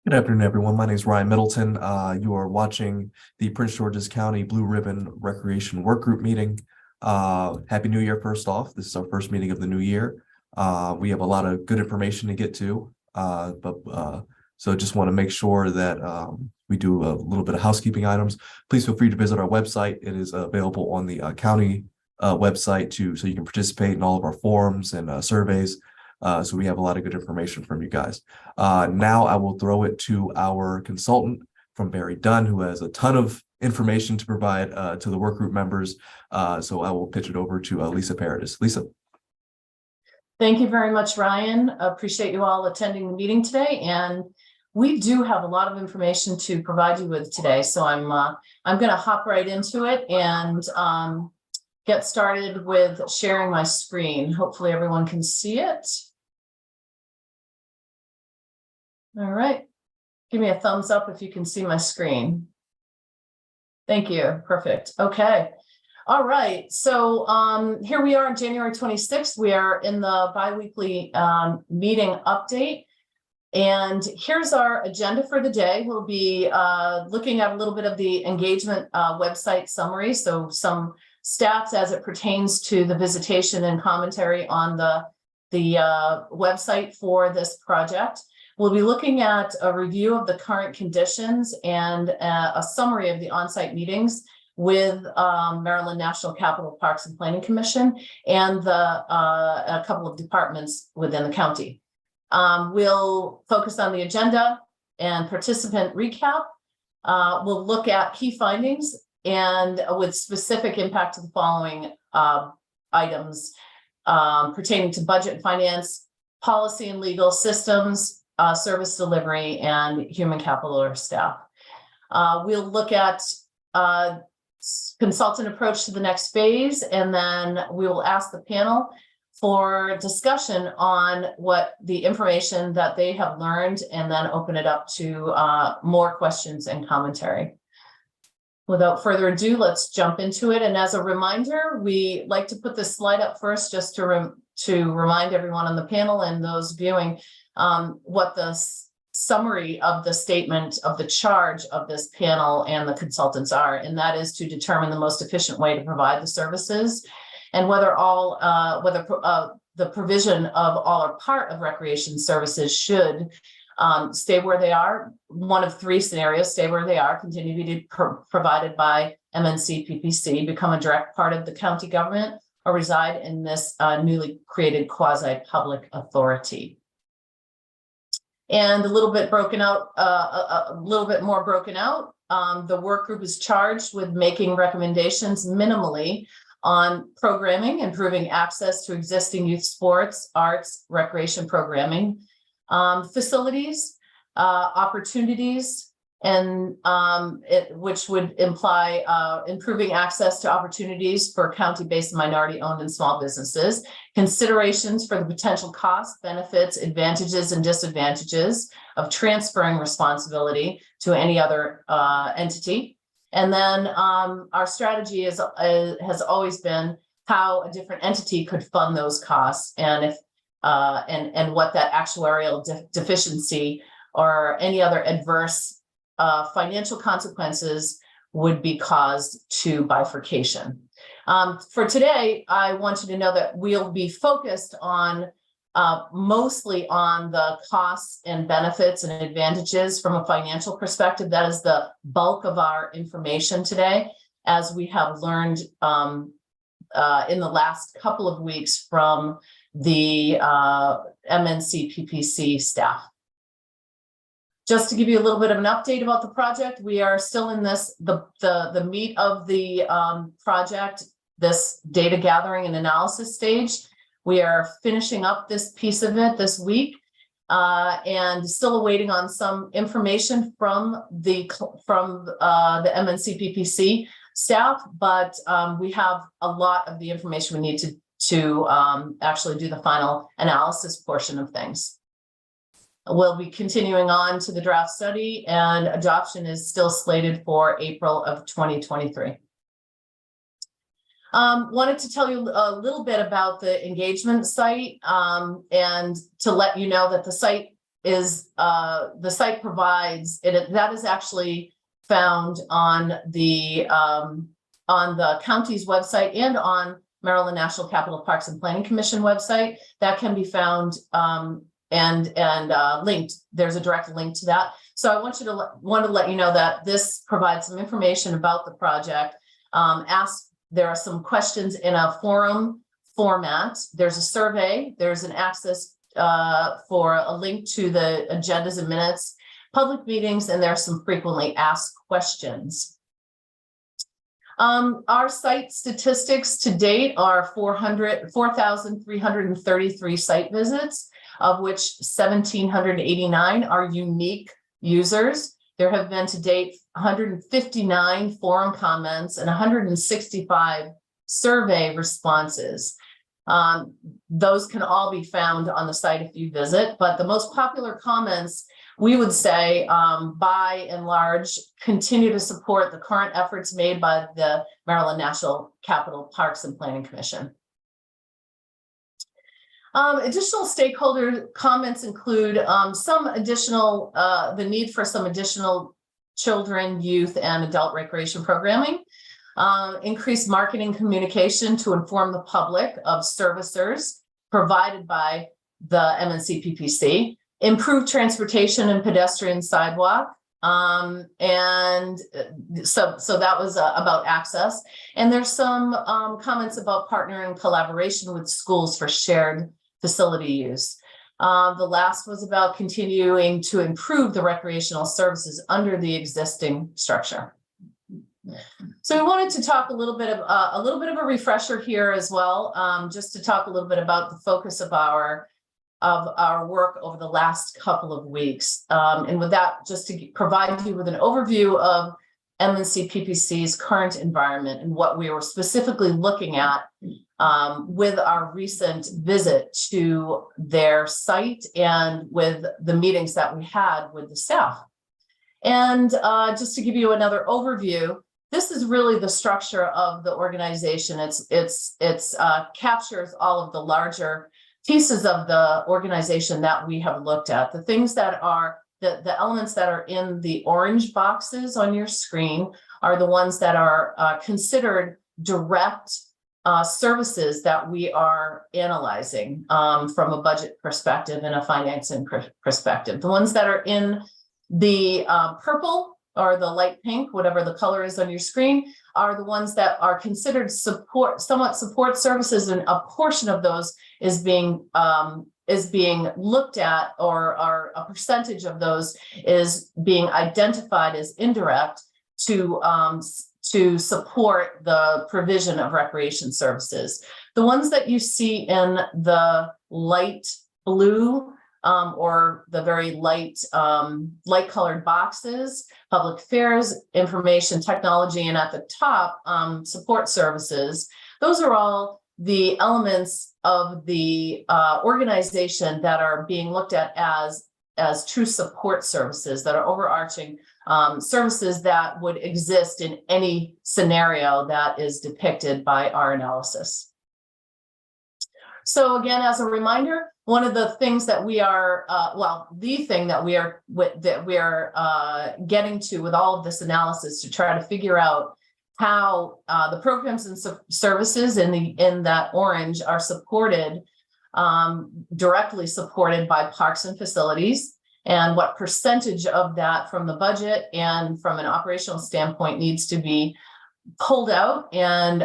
Good afternoon, everyone. My name is Ryan Middleton. You are watching the Prince George's County Blue Ribbon Recreation Work Group meeting. Happy New Year, first off. This is our first meeting of the new year. We have a lot of good information to get to, so just want to make sure that we do a little bit of housekeeping items. Please feel free to visit our website. It is available on the county website so you can participate in all of our forums and surveys. So we have a lot of good information from you guys. Now I will throw it to our consultant from Barry Dunn, who has a ton of information to provide to the work group members. So I will pitch it over to Lisa Paradis. Lisa. Thank you very much, Ryan. Appreciate you all attending the meeting today. And we do have a lot of information to provide you with today. So I'm going to hop right into it and get started with sharing my screen. Hopefully everyone can see it. All right. Give me a thumbs up if you can see my screen. Thank you. Perfect. Okay. All right. So here we are on January 26th. We are in the biweekly meeting update. And here's our agenda for the day. We'll be looking at a little bit of the engagement website summary. So some stats as it pertains to the visitation and commentary on the website for this project. We'll be looking at a review of the current conditions and a summary of the on-site meetings with Maryland National Capital Parks and Planning Commission and a couple of departments within the county. We'll focus on the agenda and participant recap. We'll look at key findings and with specific impact to the following items pertaining to budget and finance, policy and legal systems, service delivery, and human capital or staff. We'll look at consultant approach to the next phase, and then we will ask the panel for discussion on what the information that they have learned, and then open it up to more questions and commentary. Without further ado, let's jump into it. And as a reminder, we like to put this slide up first just to remind everyone on the panel and those viewing what the summary of the statement of the charge of this panel and the consultants are, and that is to determine the most efficient way to provide the services and whether the provision of all or part of recreation services should stay where they are. One of three scenarios: stay where they are, continue to be provided by MNC PPC, become a direct part of the county government, or reside in this newly created quasi-public authority. And a little bit broken out, a little bit more broken out. The work group is charged with making recommendations minimally on programming, improving access to existing youth sports, arts, recreation programming, facilities, opportunities, and which would imply improving access to opportunities for county-based minority-owned and small businesses, considerations for the potential costs, benefits, advantages, and disadvantages of transferring responsibility to any other entity. And then our strategy has always been how a different entity could fund those costs, and if and what that actuarial deficiency or any other adverse financial consequences would be caused to bifurcation. For today, I want you to know that we'll be focused on mostly on the costs and benefits and advantages from a financial perspective. That is the bulk of our information today, as we have learned in the last couple of weeks from the MNC PPC staff. Just to give you a little bit of an update about the project, we are still in the meat of the project, this data gathering and analysis stage. We are finishing up this piece of it this week and still awaiting on some information from the MNC PPC staff, but we have a lot of the information we need to actually do the final analysis portion of things. We'll be continuing on to the draft study, and adoption is still slated for April of 2023. Wanted to tell you a little bit about the engagement site and to let you know that the site the site provides it. That is actually found on the county's website and on Maryland National Capital Parks and Planning Commission website. That can be found and linked. There's a direct link to that. So I want to let you know that this provides some information about the project. There are some questions in a forum format. There's a survey. There's an access for a link to the agendas and minutes, public meetings, and there are some frequently asked questions. Our site statistics to date are 4,333 site visits, of which 1,789 are unique users. There have been to date 159 forum comments and 165 survey responses. Those can all be found on the site if you visit, but the most popular comments, we would say, by and large, continue to support the current efforts made by the Maryland National Capital Parks and Planning Commission. Additional stakeholder comments include the need for some additional children, youth, and adult recreation programming, increased marketing communication to inform the public of services provided by the MNCPPC, improved transportation and pedestrian sidewalk. So that was about access. And there's some comments about partner and collaboration with schools for shared facility use. The last was about continuing to improve the recreational services under the existing structure. So we wanted to talk a little bit of a refresher here as well, just to talk a little bit about the focus of our work over the last couple of weeks. And with that, just to provide you with an overview of MNCPPC's current environment and what we were specifically looking at with our recent visit to their site and with the meetings that we had with the staff. And just to give you another overview, this is really the structure of the organization. It's captures all of the larger pieces of the organization that we have looked at. The things that are the elements that are in the orange boxes on your screen are the ones that are considered direct services that we are analyzing from a budget perspective and a financing perspective. The ones that are in the purple or the light pink, whatever the color is on your screen, are the ones that are considered somewhat support services, and a portion of those is being looked at, or a percentage of those is being identified as indirect to support the provision of recreation services. The ones that you see in the light blue or the very light colored boxes, public affairs, information technology, and at the top, support services. Those are all the elements of the organization that are being looked at as true support services, that are overarching services that would exist in any scenario that is depicted by our analysis. So again, as a reminder, one of the things that we are, the thing that we are getting to with all of this analysis to try to figure out how the programs and services in that orange are supported, directly supported by parks and facilities, and what percentage of that from the budget and from an operational standpoint needs to be pulled out and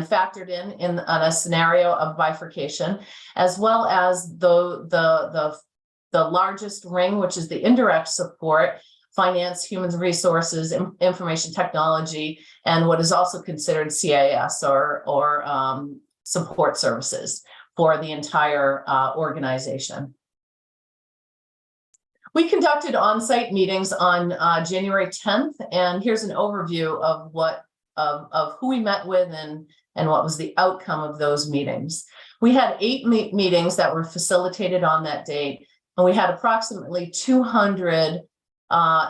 factored in a scenario of bifurcation, as well as the largest ring, which is the indirect support, finance, human resources, information technology, and what is also considered CIS or support services for the entire organization. We conducted on-site meetings on January 10th, and here's an overview of of who we met with and what was the outcome of those meetings. We had 8 meetings that were facilitated on that date, and we had approximately 200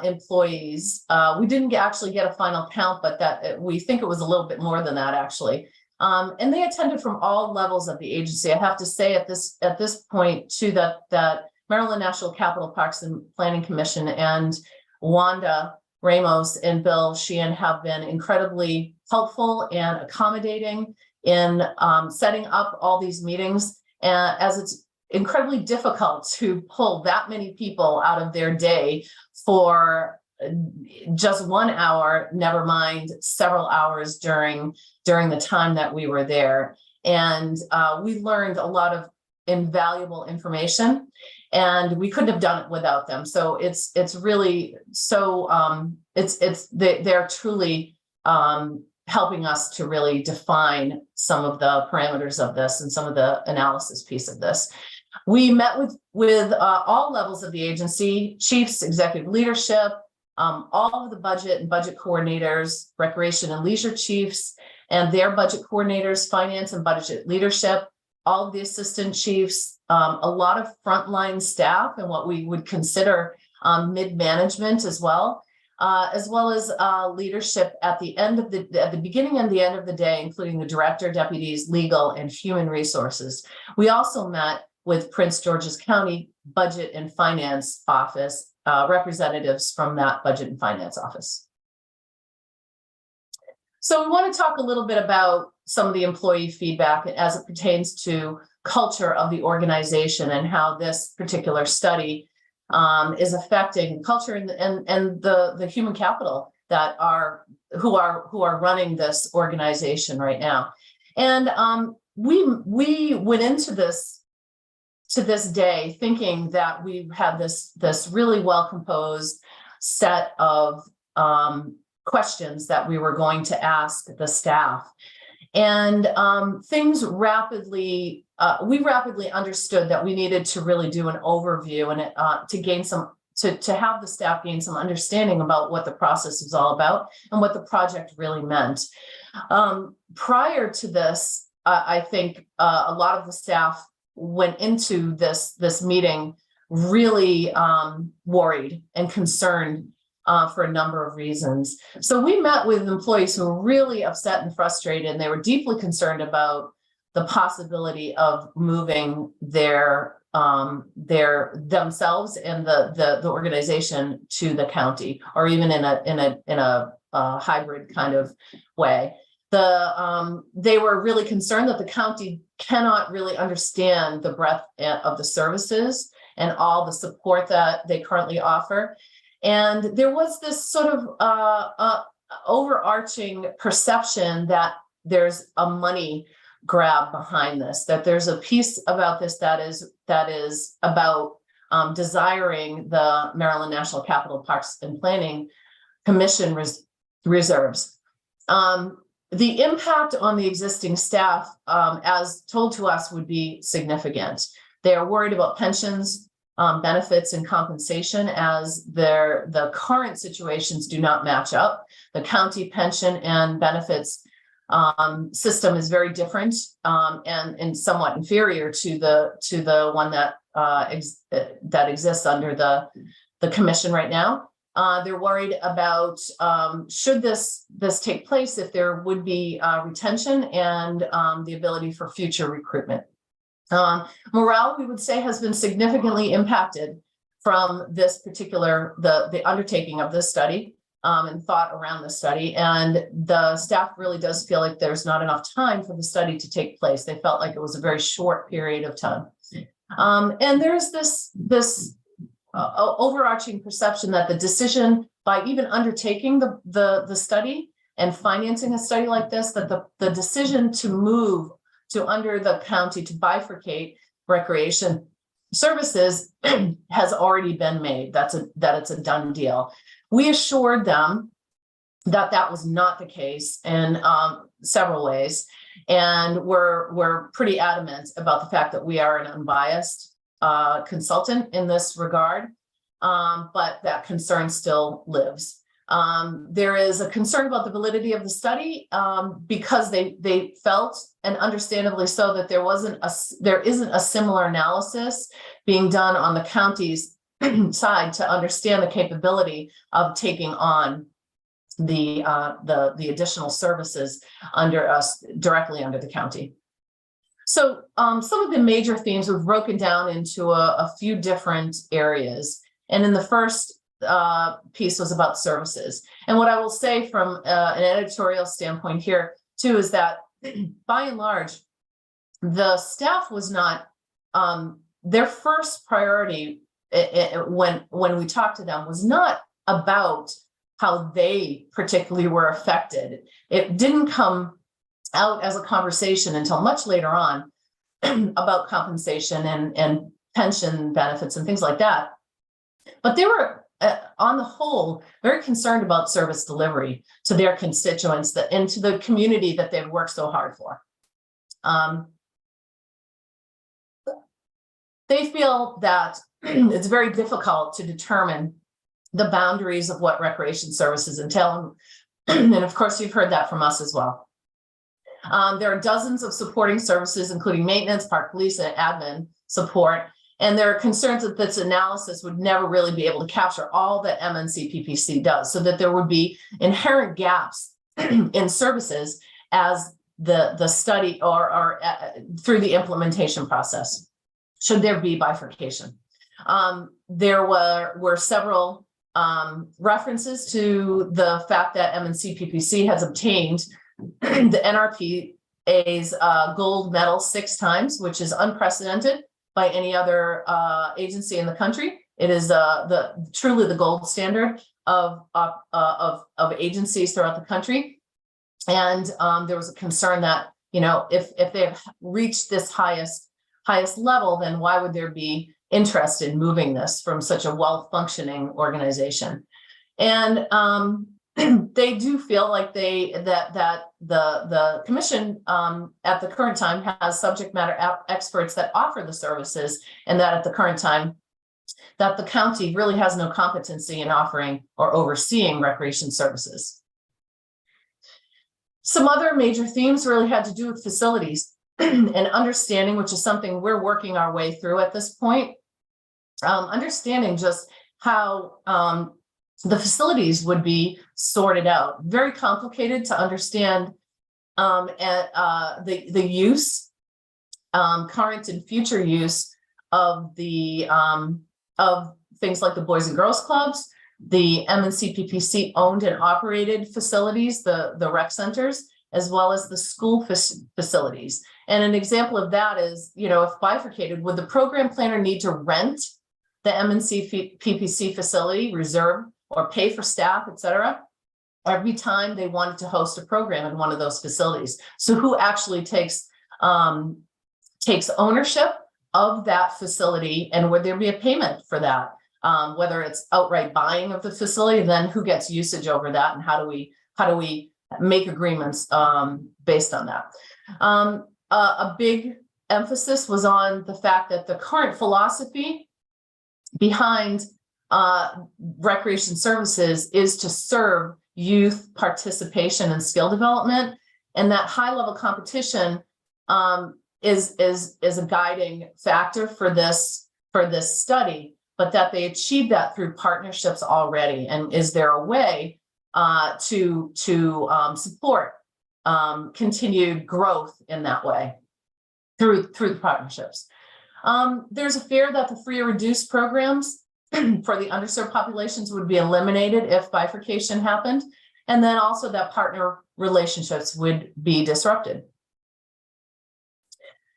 employees. We didn't actually get a final count, but we think it was a little bit more than that, actually. And they attended from all levels of the agency. I have to say at this point too that Maryland National Capital Parks and Planning Commission and Wanda Ramos and Bill Sheehan have been incredibly helpful and accommodating in setting up all these meetings, as it's incredibly difficult to pull that many people out of their day for just 1 hour, never mind several hours during the time that we were there. And we learned a lot of invaluable information, and we couldn't have done it without them. So it's really so they're truly helping us to really define some of the parameters of this and some of the analysis piece of this. We met with all levels of the agency, chiefs, executive leadership, all of the budget and budget coordinators, recreation and leisure chiefs and their budget coordinators, finance and budget leadership, all of the assistant chiefs, a lot of frontline staff and what we would consider mid-management as well as leadership at the beginning and the end of the day, including the director, deputies, legal, and human resources. We also met with Prince George's County Budget and Finance Office, representatives from that Budget and Finance Office. So we want to talk a little bit about some of the employee feedback as it pertains to culture of the organization and how this particular study is affecting culture and the human capital that who are running this organization right now. And we went into this day thinking that we had this really well composed set of questions that we were going to ask the staff. And we rapidly understood that we needed to really do an overview and to have the staff gain some understanding about what the process was all about and what the project really meant. Prior to this, I think a lot of the staff went into this meeting really worried and concerned for a number of reasons. So we met with employees who were really upset and frustrated, and they were deeply concerned about the possibility of moving their themselves and the organization to the county, or even in a hybrid kind of way. They were really concerned that the county cannot really understand the breadth of the services and all the support that they currently offer. And there was this sort of overarching perception that there's a money grab behind this, that there's a piece about this that is about desiring the Maryland National Capital Parks and Planning Commission reserves. The impact on the existing staff, as told to us, would be significant. They are worried about pensions, benefits, and compensation, as the current situations do not match up. The county pension and benefits system is very different and somewhat inferior to the one that exists under the commission right now. They're worried about should this take place, if there would be retention and the ability for future recruitment. Morale, we would say, has been significantly impacted from this particular the undertaking of this study and thought around the study. And the staff really does feel like there's not enough time for the study to take place. They felt like it was a very short period of time. And there's this overarching perception that the decision, by even undertaking the study and financing a study like this, that the decision to move to under the county to bifurcate recreation services has already been made. That it's a done deal. We assured them that that was not the case in several ways, and we're pretty adamant about the fact that we are an unbiased consultant in this regard, but that concern still lives. There is a concern about the validity of the study because they felt, and understandably so, that there isn't a similar analysis being done on the county's side to understand the capability of taking on the additional services under us, directly under the county. So some of the major themes were broken down into a few different areas. And in the first piece was about services. And what I will say from an editorial standpoint here too is that by and large, the staff was not their first priority when we talked to them was not about how they particularly were affected. It didn't come out as a conversation until much later on about compensation and pension benefits and things like that. But they were, on the whole, very concerned about service delivery to their constituents and to the community that they've worked so hard for. They feel that it's very difficult to determine the boundaries of what recreation services entail. And of course, you've heard that from us as well. There are dozens of supporting services, including maintenance, park police, and admin support. And there are concerns that this analysis would never really be able to capture all that MNC-PPC does, so that there would be inherent gaps in services as the study or through the implementation process, should there be bifurcation. There were several references to the fact that MNC-PPC has obtained the NRPA's gold medal 6 times, which is unprecedented by any other agency in the country. It is truly the gold standard of agencies throughout the country. And there was a concern that, you know, if they've reached this highest level, then why would there be interest in moving this from such a well-functioning organization? And they do feel like that the commission at the current time has subject matter experts that offer the services, and that at the current time that the county really has no competency in offering or overseeing recreation services. Some other major themes really had to do with facilities and understanding, which is something we're working our way through at this point. Understanding just how the facilities would be sorted out. Very complicated to understand the use, current and future use of the of things like the Boys and Girls Clubs, the MNC-PPC owned and operated facilities, the rec centers, as well as the school facilities. And an example of that is, you know, if bifurcated, would the program planner need to rent the MNC-PPC facility, reserve, or pay for staff, et cetera, every time they wanted to host a program in one of those facilities? So who actually takes ownership of that facility, and would there be a payment for that? Whether it's outright buying of the facility, then who gets usage over that, and how do we make agreements based on that? A big emphasis was on the fact that the current philosophy behind recreation services is to serve youth participation and skill development, and that high-level competition is a guiding factor for this study, but that they achieve that through partnerships already. And is there a way to support continued growth in that way through the partnerships? There's a fear that the free or reduced programs for the underserved populations would be eliminated if bifurcation happened, and then also that partner relationships would be disrupted.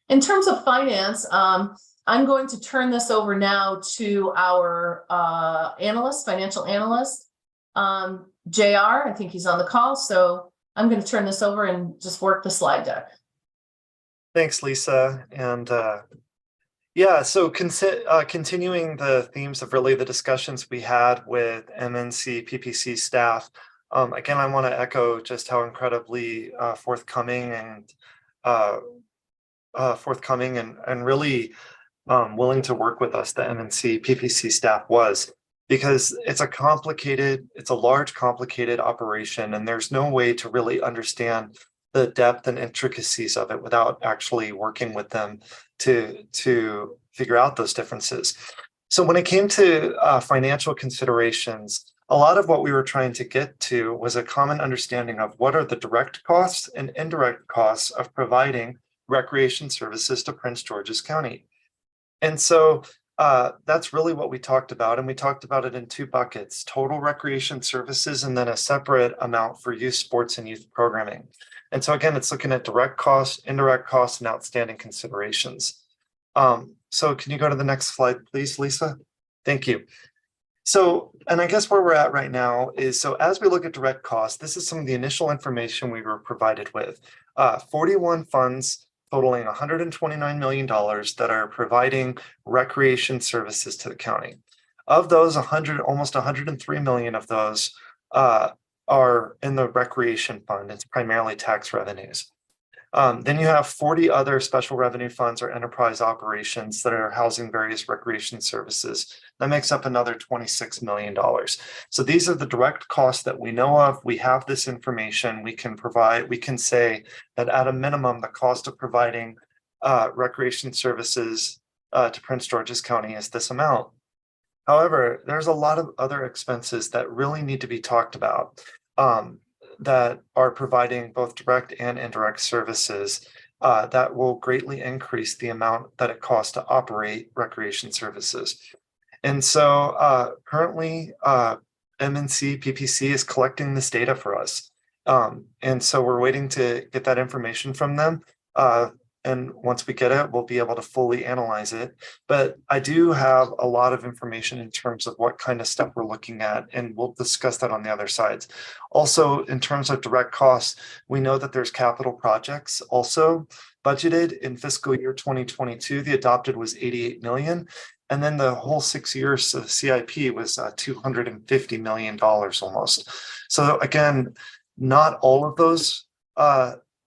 In terms of finance, I'm going to turn this over now to our financial analyst, JR. I think he's on the call, so I'm going to turn this over and just work the slide deck. Thanks, Lisa. And yeah, so continuing the themes of really the discussions we had with MNC-PPC staff, again, I want to echo just how incredibly forthcoming and really willing to work with us the MNC-PPC staff was, because it's a large, complicated operation, and there's no way to really understand the depth and intricacies of it without actually working with them to figure out those differences. So when it came to financial considerations, a lot of what we were trying to get to was a common understanding of what are the direct costs and indirect costs of providing recreation services to Prince George's County. And so that's really what we talked about. And we talked about it in two buckets: total recreation services, and then a separate amount for youth sports and youth programming. And so again, it's looking at direct costs, indirect costs, and outstanding considerations. So can you go to the next slide, please, Lisa? Thank you. So, and I guess where we're at right now is, so as we look at direct costs, this is some of the initial information we were provided with. 41 funds totaling $129 million that are providing recreation services to the county. Of those, almost 103 million of those are in the recreation fund. It's primarily tax revenues. Then you have 40 other special revenue funds or enterprise operations that are housing various recreation services. That makes up another $26 million. So these are the direct costs that we know of. We have this information. We can say that at a minimum, the cost of providing recreation services to Prince George's County is this amount. However, there's a lot of other expenses that really need to be talked about. That are providing both direct and indirect services that will greatly increase the amount that it costs to operate recreation services. And so currently MNC PPC is collecting this data for us. And so we're waiting to get that information from them. And once we get it, we'll be able to fully analyze it. But I do have a lot of information in terms of what kind of stuff we're looking at, and we'll discuss that on the other sides. Also, in terms of direct costs, we know that there's capital projects also budgeted in fiscal year 2022. The adopted was 88 million. And then the whole 6 years of CIP was $250 million almost. So again, not all of those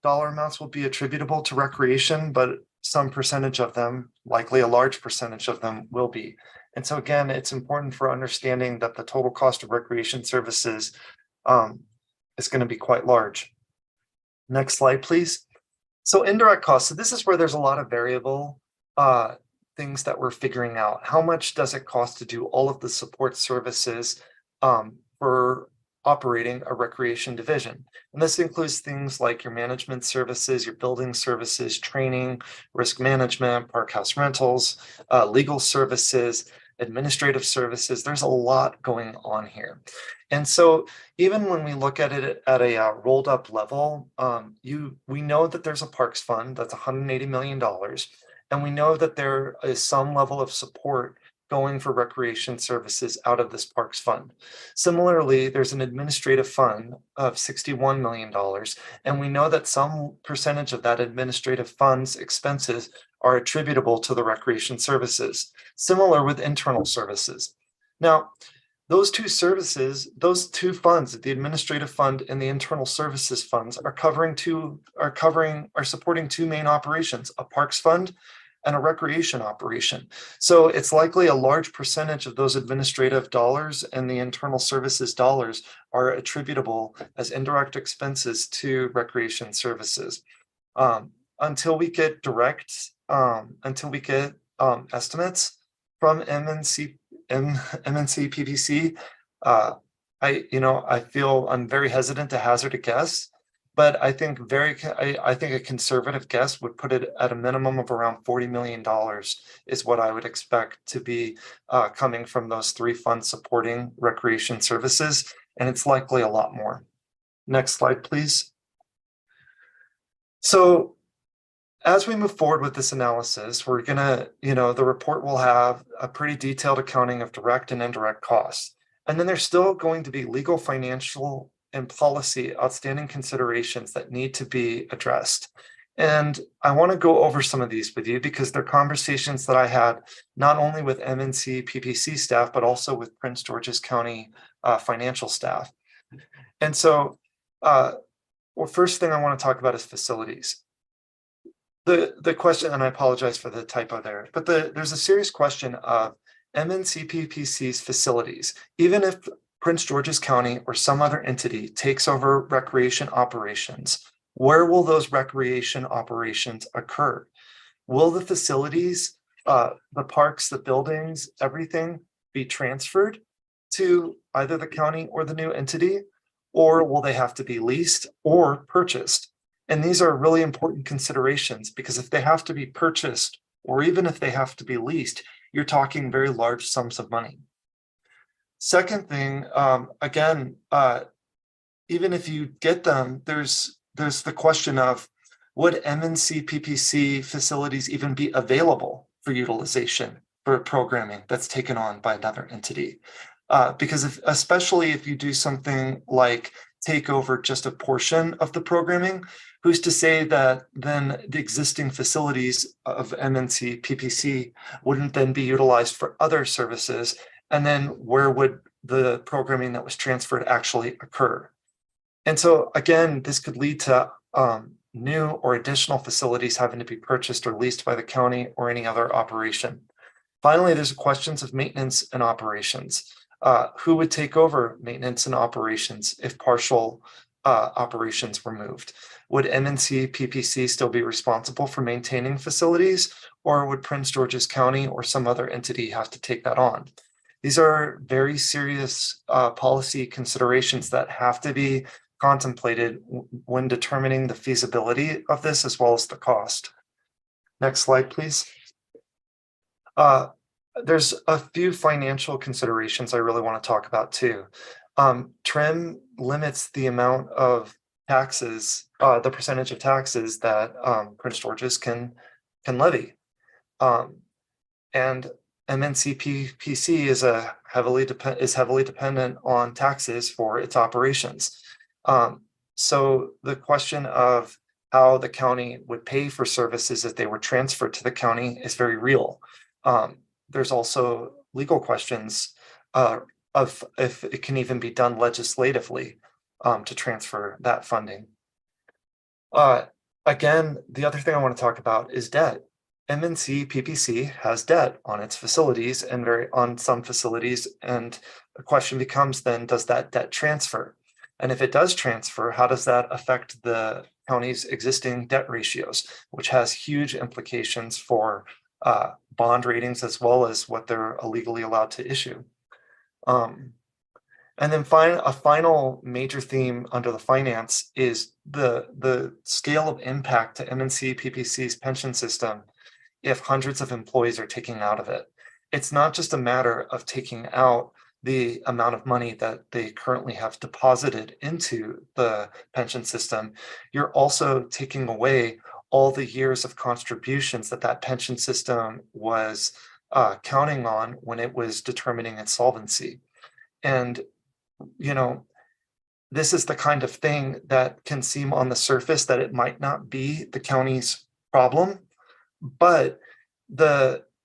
dollar amounts will be attributable to recreation, but some percentage of them, likely a large percentage of them, will be. And so again, it's important for understanding that the total cost of recreation services is going to be quite large. Next slide, please. So indirect costs. So this is where there's a lot of variable things that we're figuring out. How much does it cost to do all of the support services for operating a recreation division? And this includes things like your management services, your building services, training, risk management, park house rentals, legal services, administrative services. There's a lot going on here. And so even when we look at it at a rolled up level, we know that there's a parks fund that's $180 million. And we know that there is some level of support going for recreation services out of this parks fund. Similarly, there's an administrative fund of $61 million, and we know that some percentage of that administrative fund's expenses are attributable to the recreation services. Similar with internal services. Now, those two services, those two funds, the administrative fund and the internal services funds, are supporting two main operations: a parks fund and a recreation operation. So it's likely a large percentage of those administrative dollars and the internal services dollars are attributable as indirect expenses to recreation services. Until we get estimates from MNC PPC, I feel I'm very hesitant to hazard a guess. But I think a conservative guess would put it at a minimum of around $40 million is what I would expect to be coming from those three funds supporting recreation services. And it's likely a lot more. Next slide, please. So as we move forward with this analysis, we're gonna, the report will have a pretty detailed accounting of direct and indirect costs. And then there's still going to be legal, financial, and policy outstanding considerations that need to be addressed. And I want to go over some of these with you because they're conversations that I had not only with MNC PPC staff, but also with Prince George's County financial staff. And so, first thing I want to talk about is facilities. The question, and I apologize for the typo there, but there's a serious question of MNC PPC's facilities. Even if Prince George's County or some other entity takes over recreation operations, where will those recreation operations occur? Will the facilities, the parks, the buildings, everything be transferred to either the county or the new entity, or will they have to be leased or purchased? And these are really important considerations because if they have to be purchased or even if they have to be leased, you're talking very large sums of money. Second thing, again, even if you get them, there's the question of would MNC PPC facilities even be available for utilization for programming that's taken on by another entity? Because especially if you do something like take over just a portion of the programming, who's to say that then the existing facilities of MNC PPC wouldn't then be utilized for other services? And then where would the programming that was transferred actually occur? And so again, this could lead to new or additional facilities having to be purchased or leased by the county or any other operation. Finally, there's questions of maintenance and operations. Who would take over maintenance and operations if partial operations were moved? Would MNC PPC still be responsible for maintaining facilities, or would Prince George's County or some other entity have to take that on? These are very serious policy considerations that have to be contemplated when determining the feasibility of this as well as the cost. Next slide, please. There's a few financial considerations I really want to talk about too. TRIM limits the amount of taxes, the percentage of taxes that Prince George's can levy. And MNC PPC is heavily dependent on taxes for its operations. So the question of how the county would pay for services if they were transferred to the county is very real. There's also legal questions of if it can even be done legislatively to transfer that funding. Again, the other thing I want to talk about is debt. MNC PPC has debt on its facilities and on some facilities, and the question becomes then, does that debt transfer? And if it does transfer, how does that affect the county's existing debt ratios, which has huge implications for bond ratings as well as what they're illegally allowed to issue. And then a final major theme under the finance is the scale of impact to MNC PPC's pension system if hundreds of employees are taking out of it. It's not just a matter of taking out the amount of money that they currently have deposited into the pension system. You're also taking away all the years of contributions that pension system was counting on when it was determining its solvency. And, you know, this is the kind of thing that can seem on the surface that it might not be the county's problem, but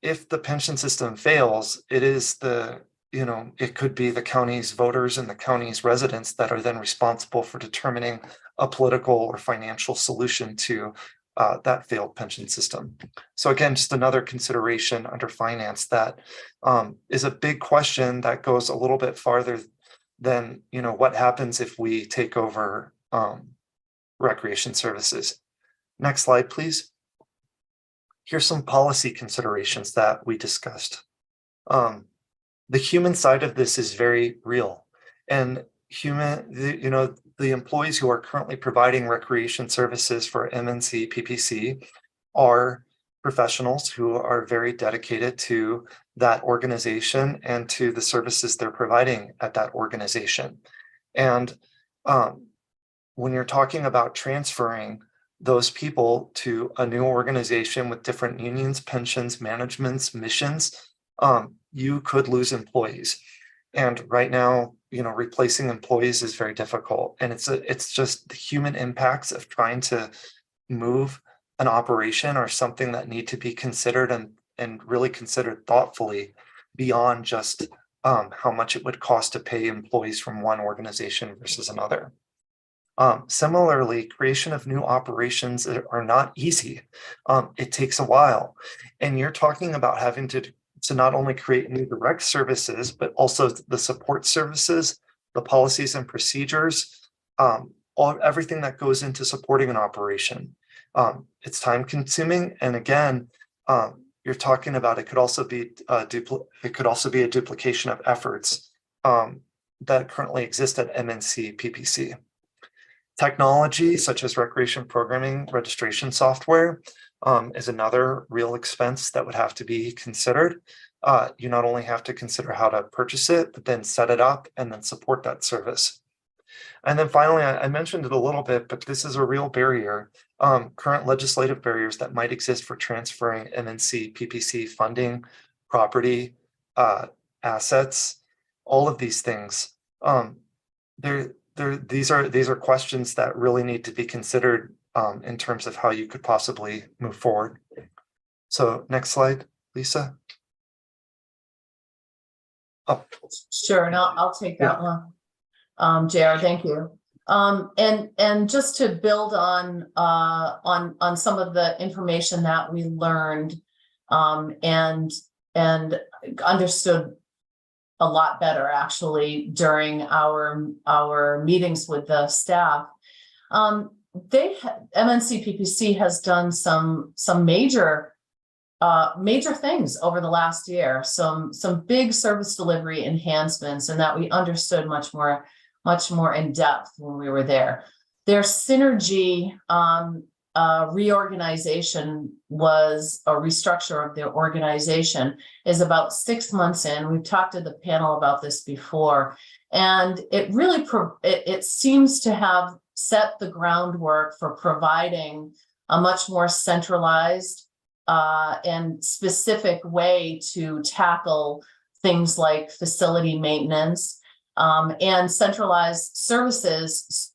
if the pension system fails, it could be the county's voters and the county's residents that are then responsible for determining a political or financial solution to that failed pension system. So again, just another consideration under finance that is a big question that goes a little bit farther than, what happens if we take over recreation services. Next slide, please. Here's some policy considerations that we discussed. The human side of this is very real, and the employees who are currently providing recreation services for MNC PPC are professionals who are very dedicated to that organization and to the services they're providing at that organization. And when you're talking about transferring those people to a new organization with different unions, pensions, managements, missions, you could lose employees. And right now, replacing employees is very difficult. And it's just the human impacts of trying to move an operation are something that need to be considered and really considered thoughtfully beyond just how much it would cost to pay employees from one organization versus another. Similarly, creation of new operations are not easy. It takes a while. And you're talking about having to not only create new direct services, but also the support services, the policies and procedures, everything that goes into supporting an operation. It's time consuming. And again, you're talking about it could also be a duplication of efforts that currently exist at MNC PPC. Technology such as recreation programming registration software is another real expense that would have to be considered. You not only have to consider how to purchase it, but then set it up and then support that service. And then finally, I mentioned it a little bit, but this is a real barrier. Current legislative barriers that might exist for transferring MNC PPC funding, property, assets, all of these things. These are questions that really need to be considered in terms of how you could possibly move forward. So next slide, Lisa. Oh. Sure, and I'll take that one. JR, thank you. And just to build on some of the information that we learned and understood a lot better actually during our meetings with the staff. MNC PPC has done some major things over the last year, some big service delivery enhancements, and that we understood much more in depth when we were there. Their synergy reorganization was a restructure of their organization is about 6 months in. We've talked to the panel about this before, and it really it seems to have set the groundwork for providing a much more centralized and specific way to tackle things like facility maintenance and centralized services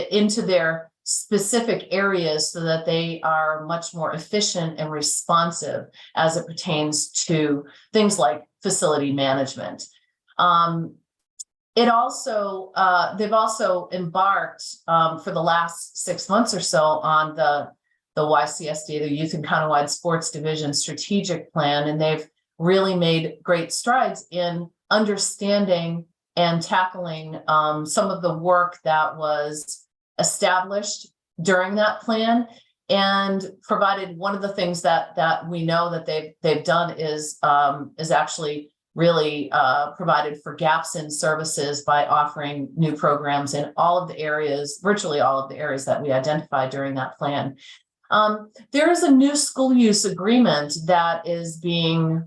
into their specific areas so that they are much more efficient and responsive as it pertains to things like facility management. They've also embarked for the last 6 months or so on the YCSD, the Youth and Countywide Sports Division strategic plan, and they've really made great strides in understanding and tackling some of the work that was established during that plan, and provided one of the things that we know that they've done is actually really provided for gaps in services by offering new programs in all of the areas, virtually all of the areas that we identified during that plan. There is a new school use agreement that is being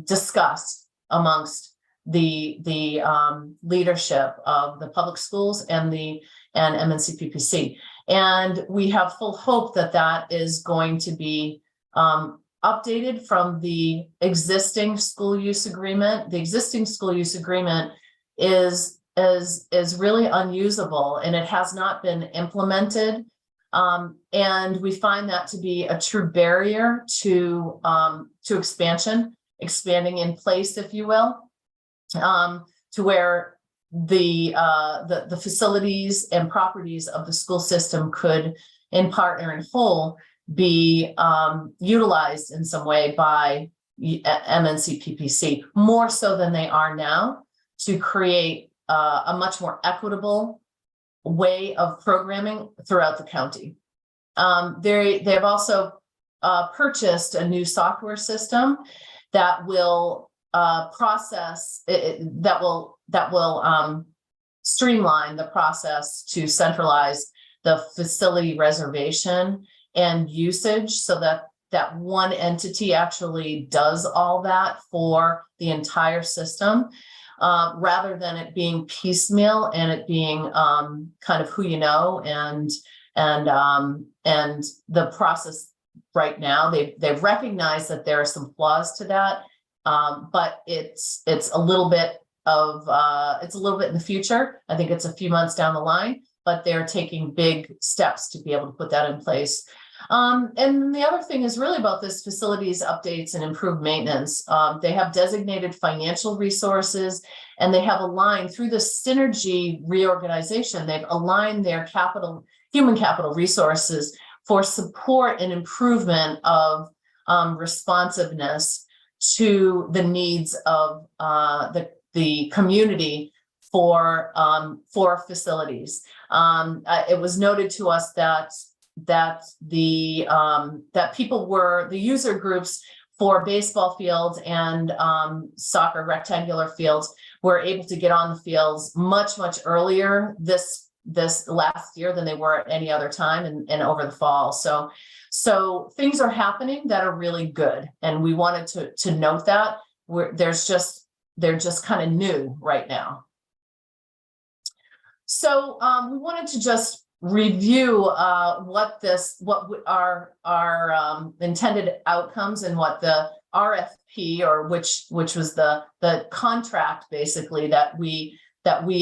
discussed amongst the leadership of the public schools and MNC PPC. And we have full hope that that is going to be updated from the existing school use agreement. The existing school use agreement is really unusable, and it has not been implemented. And we find that to be a true barrier to expanding in place, if you will, to where the facilities and properties of the school system could, in part or in whole, be utilized in some way by MNC PPC, more so than they are now, to create a much more equitable way of programming throughout the county. They've also purchased a new software system that will streamline the process to centralize the facility reservation and usage, so that one entity actually does all that for the entire system, rather than it being piecemeal and it being kind of who you know, and the process right now. They've recognized that there are some flaws to that, but it's a little bit in the future. I think it's a few months down the line, but they're taking big steps to be able to put that in place. And the other thing is really about this facilities updates and improved maintenance. They have designated financial resources, and they have aligned through the synergy reorganization. They've aligned their human capital resources for support and improvement of responsiveness to the needs of the community for facilities. It was noted to us that people were the user groups for baseball fields and soccer rectangular fields were able to get on the fields much earlier this this last year than they were at any other time and over the fall. So things are happening that are really good. And we wanted to note that they're just kind of new right now. So we wanted to just review what our intended outcomes and what the RFP, or which was the contract basically that we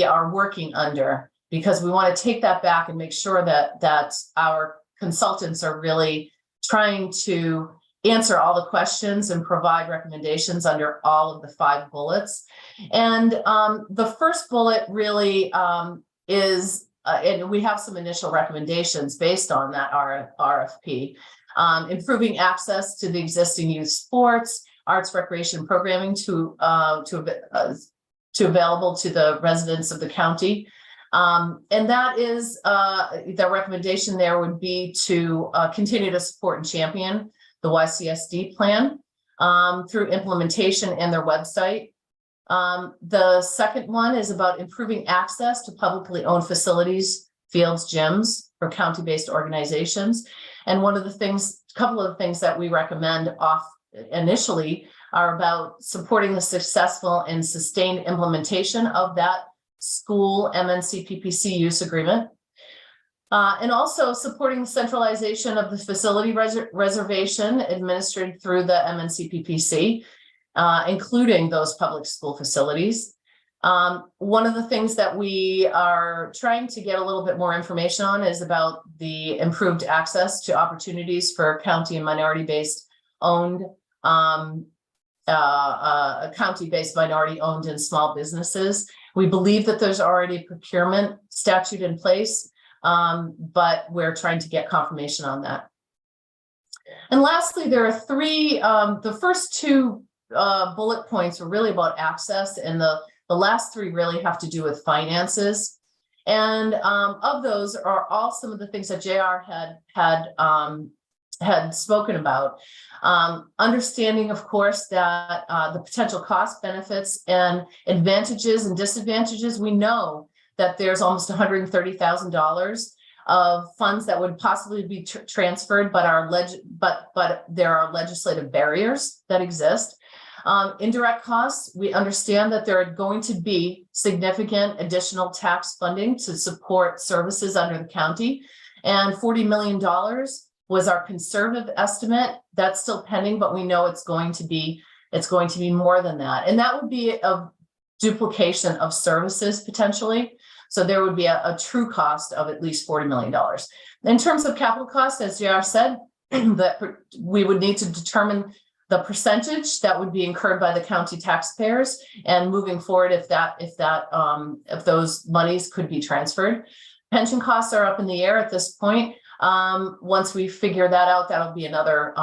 are working under, because we want to take that back and make sure that our consultants are really trying to answer all the questions and provide recommendations under all of the 5 bullets. And the first bullet really is, and we have some initial recommendations based on that RFP, improving access to the existing youth sports, arts, recreation programming to available to the residents of the county. And that is, the recommendation there would be to continue to support and champion the YCSD plan through implementation and their website. The second one is about improving access to publicly owned facilities, fields, gyms for county-based organizations. And couple of the things that we recommend initially are about supporting the successful and sustained implementation of that school MNC PPC use agreement. And also supporting the centralization of the facility reservation administered through the MNC PPC, including those public school facilities. One of the things that we are trying to get a little bit more information on is about the improved access to opportunities for county and minority-based owned, county-based minority-owned and small businesses. We believe that there's already a procurement statute in place, but we're trying to get confirmation on that. And lastly, there are 3, the first 2 bullet points are really about access, and the last 3 really have to do with finances. And of those are all some of the things that JR had spoken about. Understanding, of course, that the potential cost, benefits, and advantages and disadvantages. We know that there's almost $130,000 of funds that would possibly be transferred, but there are legislative barriers that exist. Indirect costs, we understand that there are going to be significant additional tax funding to support services under the county, and $40 million was our conservative estimate. That's still pending, but we know it's going to be more than that, and that would be a duplication of services potentially. So there would be a true cost of at least $40 million. In terms of capital costs, as JR said, that we would need to determine the percentage that would be incurred by the county taxpayers, and moving forward, if those monies could be transferred. Pension costs are up in the air at this point. Once we figure that out, that'll be another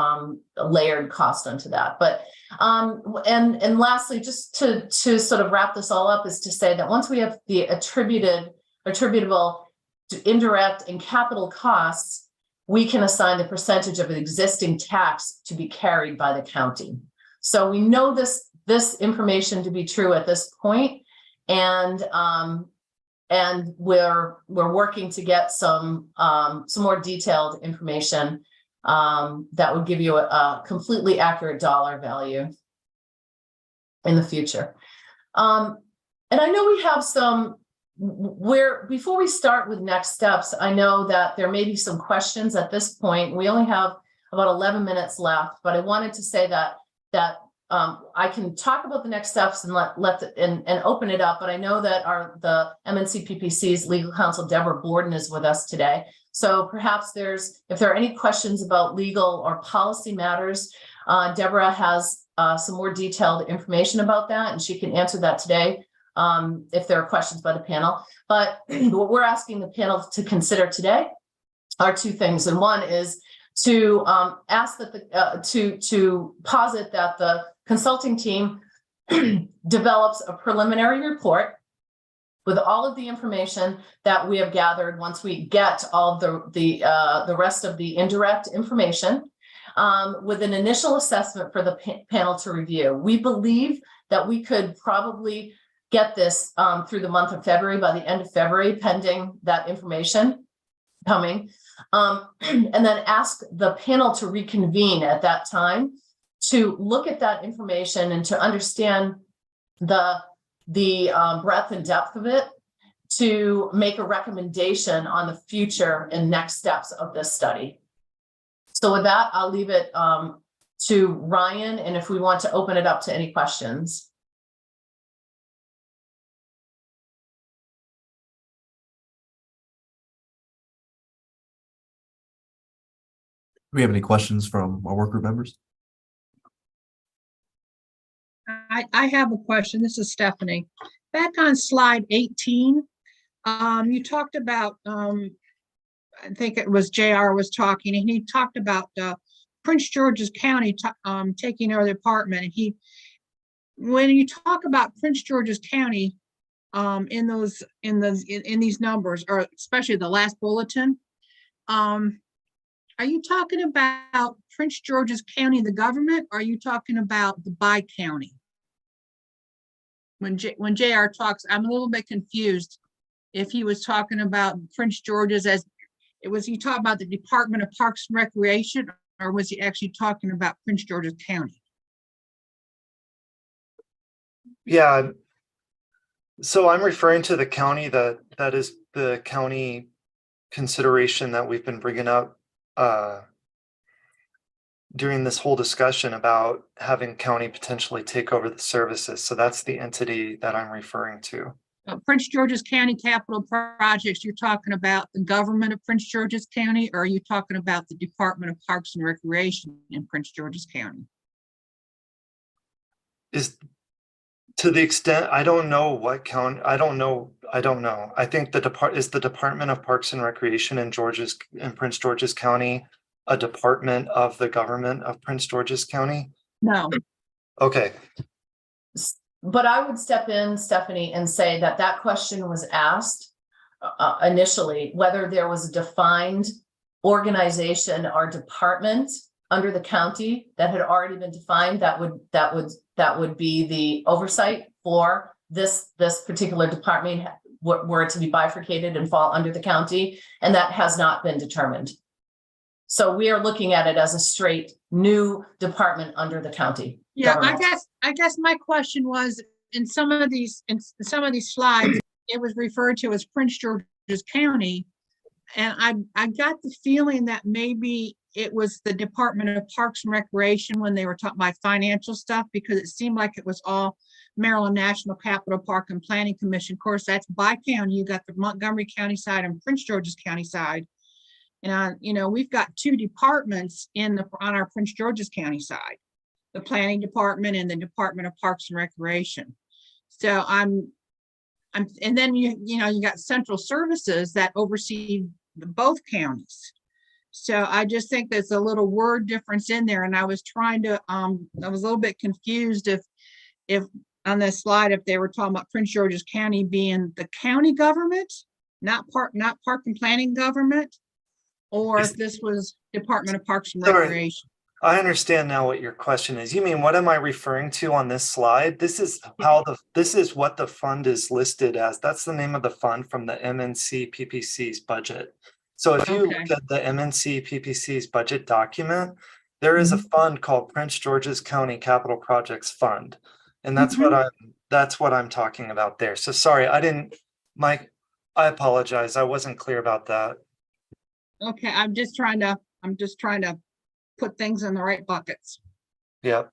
layered cost onto that. But and lastly, just to sort of wrap this all up, is to say that once we have the attributable to indirect and capital costs, we can assign the percentage of an existing tax to be carried by the county. So we know this information to be true at this point, and we're working to get some more detailed information that would give you a completely accurate dollar value in the future. And I know we have some. Before we start with next steps, I know that there may be some questions at this point. We only have about 11 minutes left, but I wanted to say that I can talk about the next steps and and open it up. But I know that the MNC PPC's legal counsel, Deborah Borden, is with us today. So perhaps if there are any questions about legal or policy matters, Deborah has some more detailed information about that, and she can answer that today. If there are questions by the panel. But what we're asking the panel to consider today are 2 things. And one is to ask that to posit that the consulting team develops a preliminary report with all of the information that we have gathered once we get all of the rest of the indirect information, with an initial assessment for the panel to review. We believe that we could probably get this through the month of February, by the end of February, pending that information coming. And then ask the panel to reconvene at that time to look at that information and to understand the breadth and depth of it, to make a recommendation on the future and next steps of this study. So with that, I'll leave it to Ryan, and if we want to open it up to any questions. Do we have any questions from our work group members? I have a question. This is Stephanie. Back on slide 18, you talked about, I think it was JR was talking, and he talked about Prince George's County taking over the department. And when you talk about Prince George's County in these numbers, or especially the last bulletin, are you talking about Prince George's County, the government, or are you talking about the bi-county? When JR talks, I'm a little bit confused if he was talking about Prince George's was he talking about the Department of Parks and Recreation, or was he actually talking about Prince George's County? Yeah. So I'm referring to the county that is the county consideration that we've been bringing up during this whole discussion about having county potentially take over the services. So that's the entity that I'm referring to. Prince George's County capital projects, you're talking about the government of Prince George's County, or are you talking about the Department of Parks and Recreation in Prince George's County? Is to the extent, I don't know what county, I don't know. I think the Department of Parks and Recreation in Prince George's County a department of the government of Prince George's County? No. Okay. But I would step in, Stephanie, and say that question was asked initially, whether there was a defined organization or department under the county that had already been defined that would be the oversight for this particular department, were it to be bifurcated and fall under the county, and that has not been determined. So we are looking at it as a straight new department under the county. Yeah, government. I guess my question was, in some of these slides, it was referred to as Prince George's County, and I got the feeling that maybe it was the Department of Parks and Recreation when they were talking about financial stuff, because it seemed like it was all Maryland National Capital Park and Planning Commission. Of course, that's by county. You got the Montgomery County side and Prince George's County side. And we've got two departments on our Prince George's County side, the Planning Department and the Department of Parks and Recreation. So and then you got Central Services that oversee both counties. So I just think there's a little word difference in there, and I was trying to I was a little bit confused if on this slide, if they were talking about Prince George's County being the county government, not park and planning government, or if this was Department of Parks and Recreation. I understand now what your question is. You mean, what am I referring to on this slide? This is what the fund is listed as. That's the name of the fund from the MNC PPC's budget. So if you look at the MNC PPC's budget document, there is a fund called Prince George's County Capital Projects Fund. And that's what I'm talking about there. So sorry, I apologize. I wasn't clear about that. Okay, I'm just trying to put things in the right buckets. Yeah.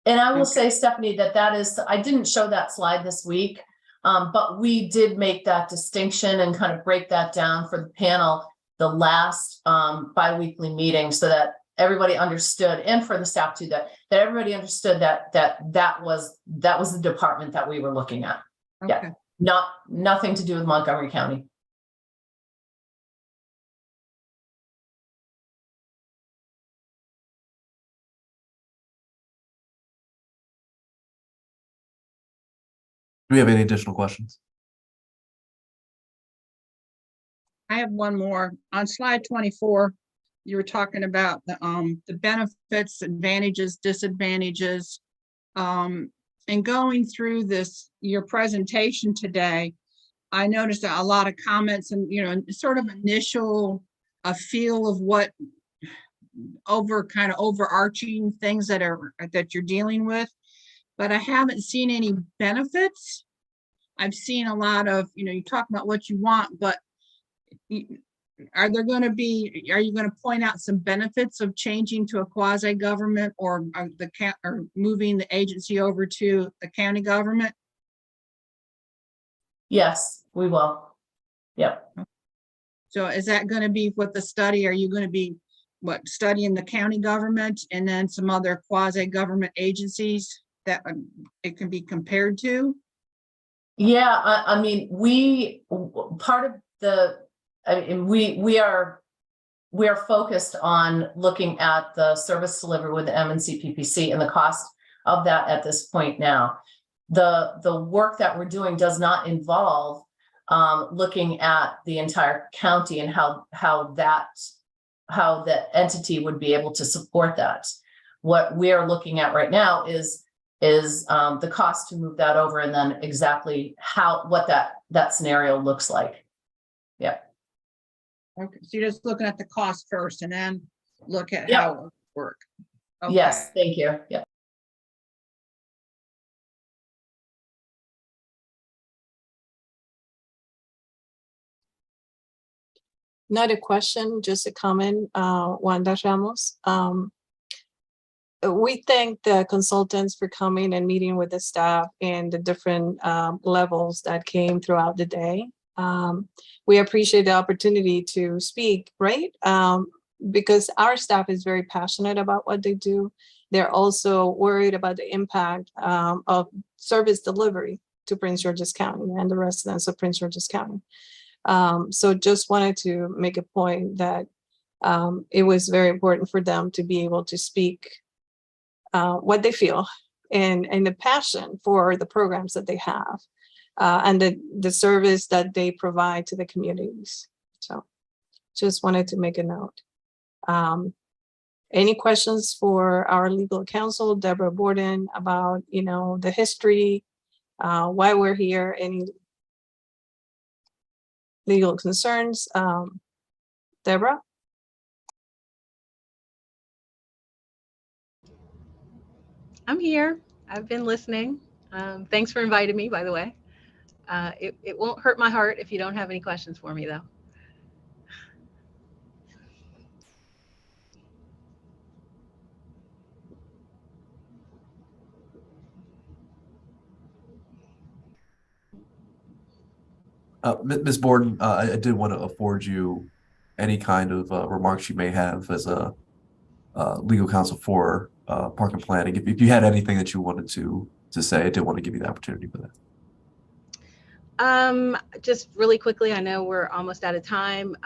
And I will say, Stephanie, that is, I didn't show that slide this week, but we did make that distinction and kind of break that down for the panel, the last bi-weekly meeting, so that everybody understood, and for the staff too, that everybody understood that was the department that we were looking at. Okay. Yeah, nothing to do with Montgomery County. Do we have any additional questions? I have one more. On slide 24, you were talking about the benefits, advantages, disadvantages. And in going through your presentation today, I noticed a lot of comments and, sort of initial, a feel of what kind of overarching things that you're dealing with, but I haven't seen any benefits. I've seen a lot of, you talk about what you want, but are you going to point out some benefits of changing to a quasi-government or moving the agency over to the county government? Yes, we will. Yep. So is that going to be what the study, are you going to be studying the county government and then some other quasi-government agencies that it can be compared to? Yeah, I mean, we are focused on looking at the service delivery with the MNC PPC and the cost of that at this point now. The work that we're doing does not involve looking at the entire county and how the entity would be able to support that. What we are looking at right now is the cost to move that over, and then exactly what that scenario looks like. Yeah. Okay, so you're just looking at the cost first and then look at how it would work. Okay. Yes, thank you. Yeah. Not a question, just a comment, Wanda Ramos. We thank the consultants for coming and meeting with the staff and the different levels that came throughout the day. We appreciate the opportunity to speak, right? Because our staff is very passionate about what they do. They're also worried about the impact of service delivery to Prince George's County and the residents of Prince George's County. So just wanted to make a point that it was very important for them to be able to speak what they feel and the passion for the programs that they have and the service that they provide to the communities. So just wanted to make a note. Any questions for our legal counsel, Deborah Borden, about, the history, why we're here, any legal concerns? Deborah? I'm here. I've been listening. Thanks for inviting me, by the way. It won't hurt my heart if you don't have any questions for me, though. Ms. Borden, I did want to afford you any kind of remarks you may have as a legal counsel for park and planning. If you had anything that you wanted to say, I did want to give you the opportunity for that. Just really quickly, I know we're almost out of time.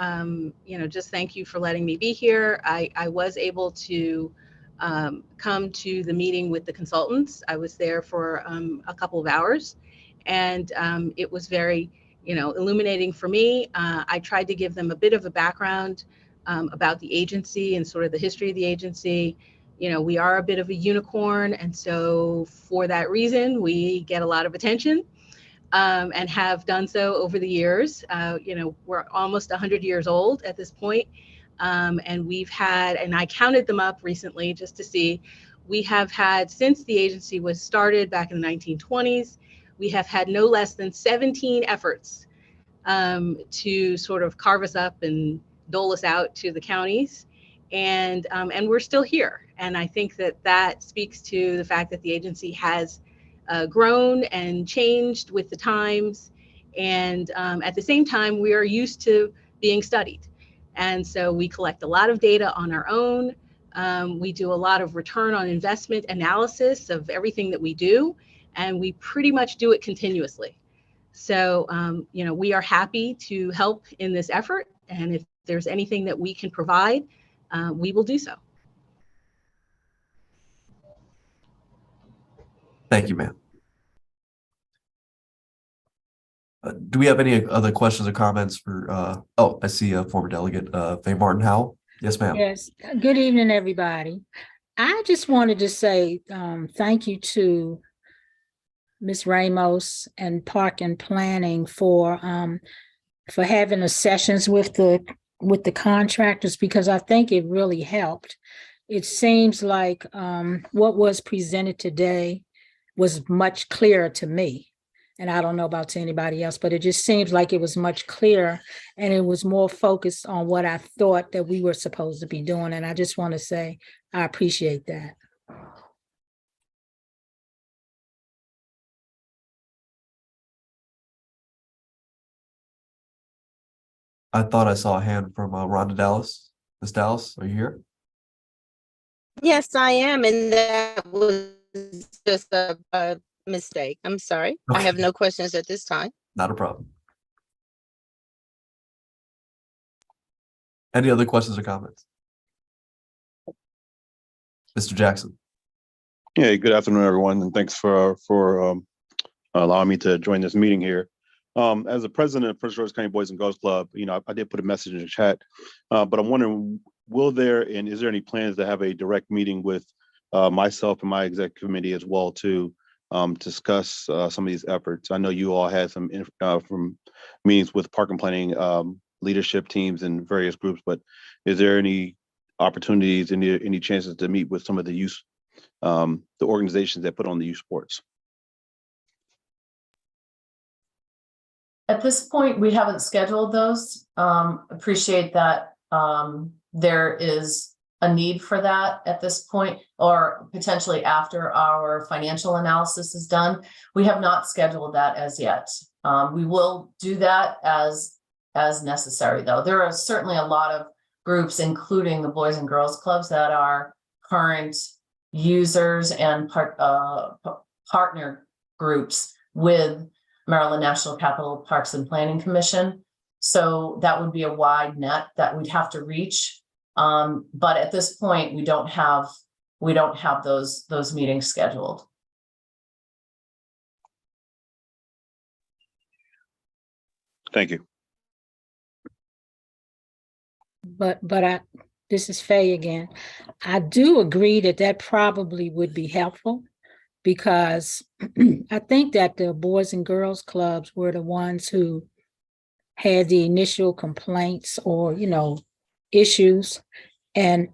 Just thank you for letting me be here. I was able to come to the meeting with the consultants. I was there for a couple of hours, and it was very, illuminating for me. I tried to give them a bit of a background about the agency and sort of the history of the agency. We are a bit of a unicorn, and so for that reason, we get a lot of attention. And have done so over the years. We're almost 100 years old at this point. And we've had, and I counted them up recently just to see, we have had, since the agency was started back in the 1920s, we have had no less than 17 efforts to sort of carve us up and dole us out to the counties. And we're still here. And I think that speaks to the fact that the agency has grown and changed with the times, and at the same time we are used to being studied, and so we collect a lot of data on our own. We do a lot of return on investment analysis of everything that we do, and we pretty much do it continuously. So we are happy to help in this effort, and if there's anything that we can provide, we will do so. Thank you, ma'am. Do we have any other questions or comments for, I see a former delegate, Faye Martin Howell. Yes, ma'am. Yes. Good evening, everybody. I just wanted to say thank you to Ms. Ramos and Park and Planning for having the sessions with the contractors, because I think it really helped. It seems like what was presented today was much clearer to me. And I don't know about to anybody else, but it just seems like it was much clearer and it was more focused on what I thought that we were supposed to be doing. And I just want to say, I appreciate that. I thought I saw a hand from Rhonda Dallas. Ms. Dallas, are you here? Yes, I am, and that was just a mistake. I'm sorry. I have Okay. no questions at this time. Not a problem. Any other questions or comments? Mr. Jackson. Yeah, good afternoon, everyone, and thanks for allowing me to join this meeting here. As the president of Prince George's County Boys and Girls Club, I did put a message in the chat, but I'm wondering, is there any plans to have a direct meeting with myself and my executive committee as well to discuss some of these efforts? I know you all had some from meetings with park and planning leadership teams and various groups, but is there any opportunities, any chances to meet with some of the youth, the organizations that put on the youth sports? At this point, we haven't scheduled those. Appreciate that there is a need for that at this point, or potentially after our financial analysis is done. We have not scheduled that as yet. We will do that as necessary, though. There are certainly a lot of groups, including the Boys and Girls Clubs, that are current users and partner groups with Maryland National Capital Parks and Planning Commission. So that would be a wide net that we'd have to reach. But at this point, we don't have those meetings scheduled. Thank you. But this is Faye again. I do agree that probably would be helpful, because I think that the Boys and Girls Clubs were the ones who had the initial complaints or, issues. And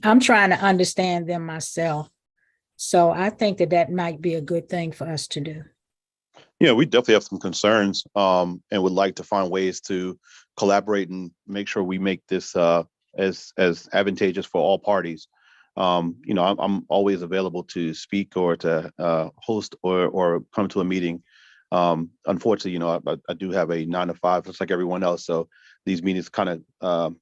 I'm trying to understand them myself. So I think that might be a good thing for us to do. Yeah, we definitely have some concerns and would like to find ways to collaborate and make sure we make this as advantageous for all parties. I'm always available to speak or to host or come to a meeting. Unfortunately, I do have a 9 to 5, just like everyone else. So these meetings kind of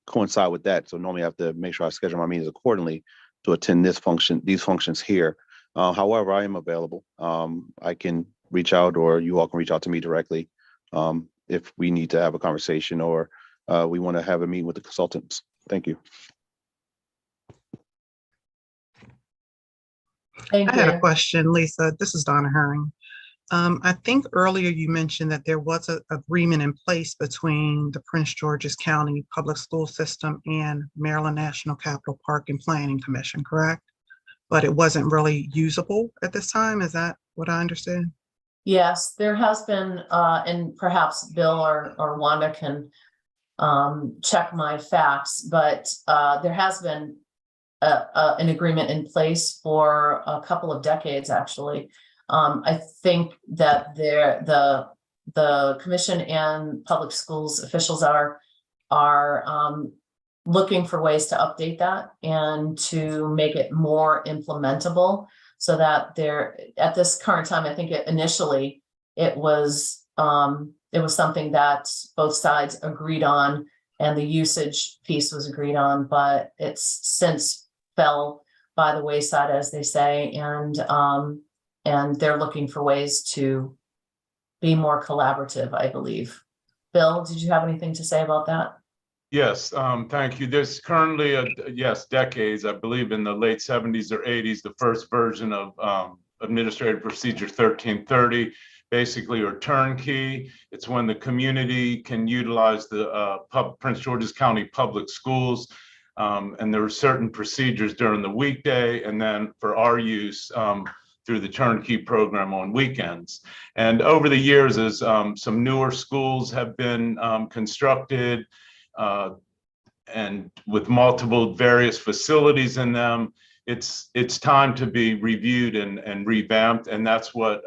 coincide with that. So normally I have to make sure I schedule my meetings accordingly to attend these functions here. However, I am available. I can reach out, or you all can reach out to me directly if we need to have a conversation or we want to have a meeting with the consultants. Thank you. Thank I had you. a question, Lisa. This is Donna Herring. I think earlier you mentioned that there was an agreement in place between the Prince George's County Public School System and Maryland National Capital Park and Planning Commission, correct? But it wasn't really usable at this time. Is that what I understand? Yes, there has been, and perhaps Bill or Wanda can check my facts, but there has been an agreement in place for a couple of decades, actually. I think that the commission and public schools officials are looking for ways to update that and to make it more implementable, so that at this current time, I think initially it was something that both sides agreed on and the usage piece was agreed on, but it's since fell by the wayside, as they say, and they're looking for ways to be more collaborative, I believe. Bill, did you have anything to say about that? Yes, thank you. There's currently decades, I believe in the late 70s or 80s, the first version of Administrative Procedure 1330, basically, or turnkey. It's when the community can utilize the Prince George's County Public Schools. And there were certain procedures during the weekday, and then for our use, through the turnkey program on weekends. And over the years, as some newer schools have been constructed, and with multiple various facilities in them, it's time to be reviewed and revamped. And that's what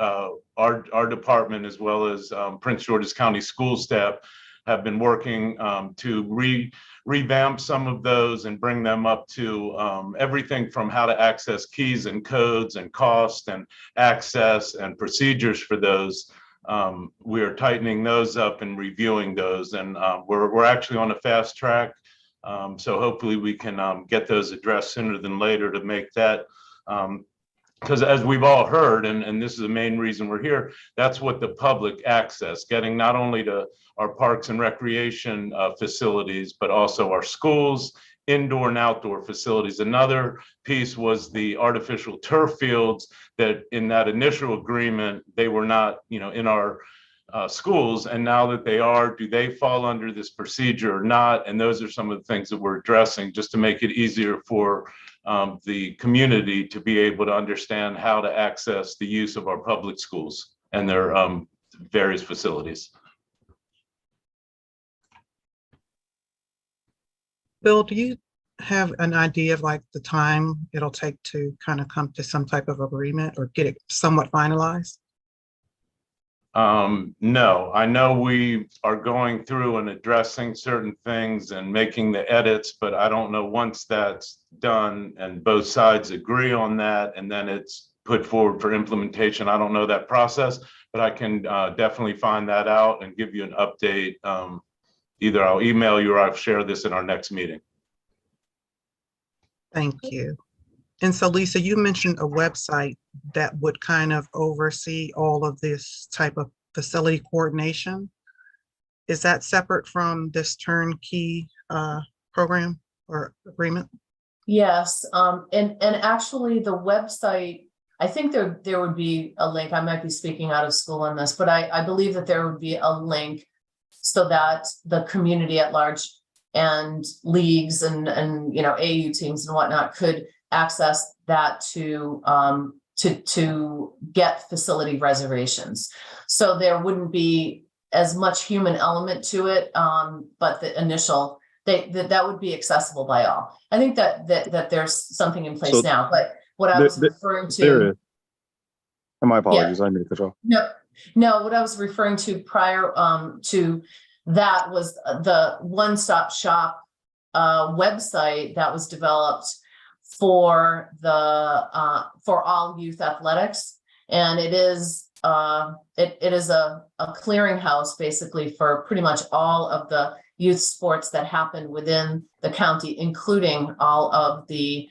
our department, as well as Prince George's County school staff, have been working to revamp some of those and bring them up to everything from how to access keys and codes and cost and access and procedures for those. We are tightening those up and reviewing those, and we're actually on a fast track. So hopefully we can get those addressed sooner than later to make that, because as we've all heard, and this is the main reason we're here, that's what the public access, getting not only to our parks and recreation facilities, but also our schools, indoor and outdoor facilities. Another piece was the artificial turf fields that in that initial agreement, they were not, in our schools, and now that they are, do they fall under this procedure or not? And those are some of the things that we're addressing just to make it easier for the community to be able to understand how to access the use of our public schools and their various facilities. Bill, do you have an idea of like the time it'll take to kind of come to some type of agreement or get it somewhat finalized? No, I know we are going through and addressing certain things and making the edits, but I don't know, once that's done and both sides agree on that and then it's put forward for implementation, I don't know that process, but I can definitely find that out and give you an update. Either I'll email you or I'll share this in our next meeting. Thank you. And so Lisa, you mentioned a website that would kind of oversee all of this type of facility coordination. Is that separate from this turnkey program or agreement? Yes, and actually the website, I think there would be a link. I might be speaking out of school on this, but I believe that there would be a link so that the community at large and leagues and AU teams and whatnot could access that to get facility reservations. So there wouldn't be as much human element to it, but the initial that would be accessible by all. I think that there's something in place now, but what I was referring to. There is. And my apologies, I made it off. No, what I was referring to prior to that was the one-stop shop website that was developed for all youth athletics, and it is a clearinghouse basically for pretty much all of the youth sports that happen within the county, including all of the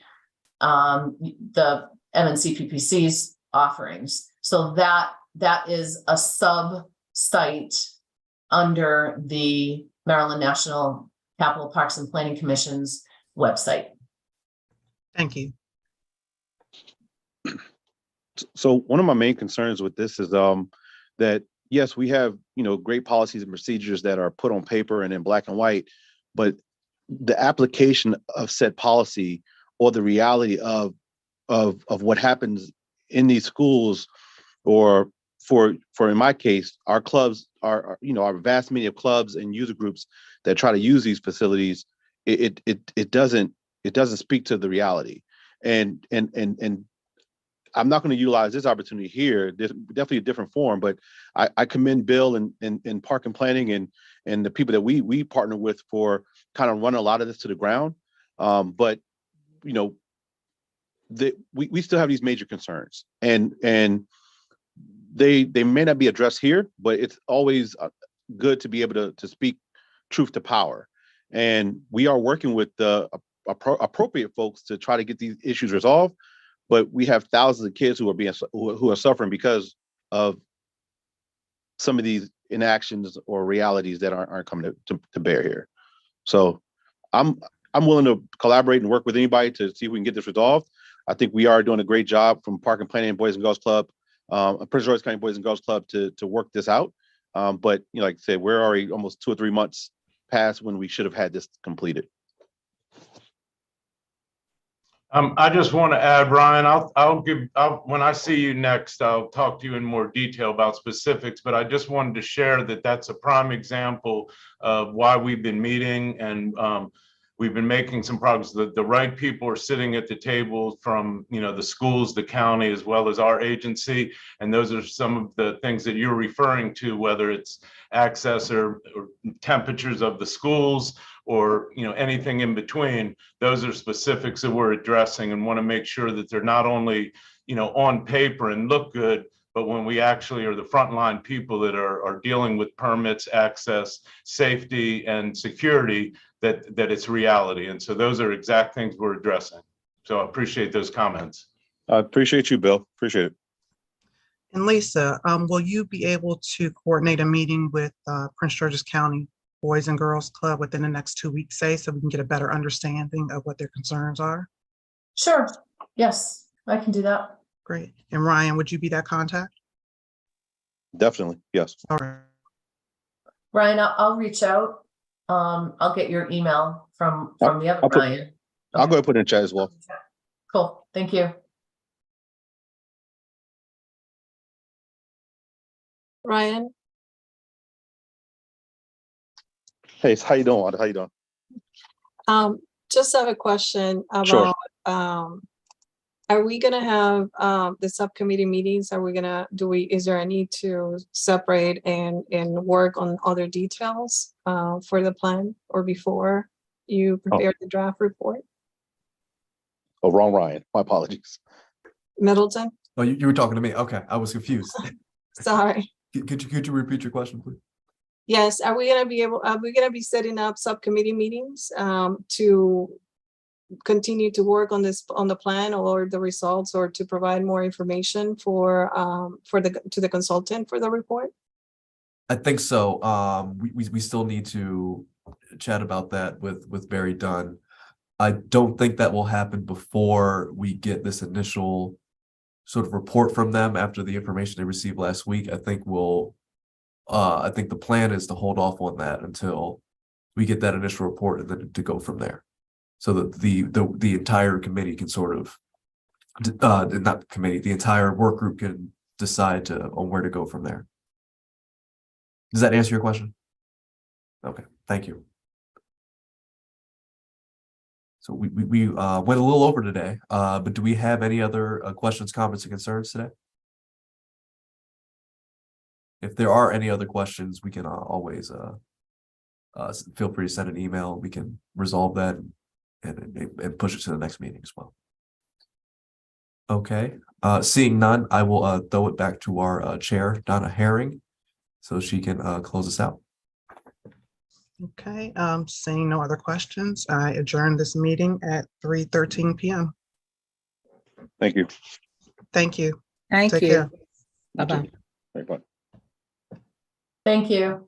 MNCPPC's offerings. So that is a sub-site under the Maryland National Capital Parks and Planning Commission's website. Thank you. So one of my main concerns with this is that yes, we have great policies and procedures that are put on paper and in black and white, but the application of said policy or the reality of what happens in these schools, or for in my case, our clubs our vast many of clubs and user groups that try to use these facilities, it doesn't speak to the reality. And I'm not going to utilize this opportunity here. There's definitely a different form, but I commend Bill and Park and Planning and the people that we partner with for kind of running a lot of this to the ground. But we still have these major concerns, and they may not be addressed here, but it's always good to be able to speak truth to power. And we are working with the appropriate folks to try to get these issues resolved. But we have thousands of kids who are suffering because of some of these inactions or realities that aren't coming to bear here. So I'm willing to collaborate and work with anybody to see if we can get this resolved. I think we are doing a great job from Park and Planning and Boys and Girls Club, Prince George's County Boys and Girls Club to work this out. But like I said, we're already almost 2 or 3 months past when we should have had this completed. I just want to add, Ryan, when I see you next, I'll talk to you in more detail about specifics, but I just wanted to share that that's a prime example of why we've been meeting, and we've been making some progress. The right people are sitting at the table from, the schools, the county, as well as our agency. And those are some of the things that you're referring to, whether it's access or temperatures of the schools, or anything in between. Those are specifics that we're addressing, and want to make sure that they're not only on paper and look good, but when we actually are the frontline people that are dealing with permits, access, safety, and security, that it's reality. And so those are exact things we're addressing. So I appreciate those comments. I appreciate you, Bill. Appreciate it. And Lisa, will you be able to coordinate a meeting with Prince George's County Boys and Girls Club within the next 2 weeks, say, so we can get a better understanding of what their concerns are? Sure. Yes, I can do that. Great. And Ryan, would you be that contact? Definitely, yes. All right. Ryan, I'll reach out. I'll get your email from the other Ryan. I'll go ahead and put it in chat as well. Cool. Thank you. Ryan? Hey, how you doing, Wanda? How you doing? Just have a question Sure. about, are we gonna have the subcommittee meetings? Are we gonna, is there a need to separate and work on other details for the plan, or before you prepare the draft report? Oh, wrong Ryan. My apologies. Middleton? Oh, you were talking to me. Okay, I was confused. Sorry. Could you repeat your question, please? Yes, are we gonna be setting up subcommittee meetings to continue to work on the plan or the results, or to provide more information to the consultant for the report? I think so. We still need to chat about that with Barry Dunn. I don't think that will happen before we get this initial sort of report from them after the information they received last week. I think the plan is to hold off on that until we get that initial report, and then to go from there, so that the entire committee can sort of, not the committee, the entire work group can decide on where to go from there. Does that answer your question? Okay, thank you. So we went a little over today, but do we have any other questions, comments, and concerns today? If there are any other questions, we can always feel free to send an email. We can resolve that and push it to the next meeting as well. Okay, seeing none, I will throw it back to our chair, Donna Herring, so she can close us out. Okay, seeing no other questions, I adjourn this meeting at 3:13 p.m. Thank you. Thank you. Thank Take you. care. Bye-bye. Bye-bye. Thank you.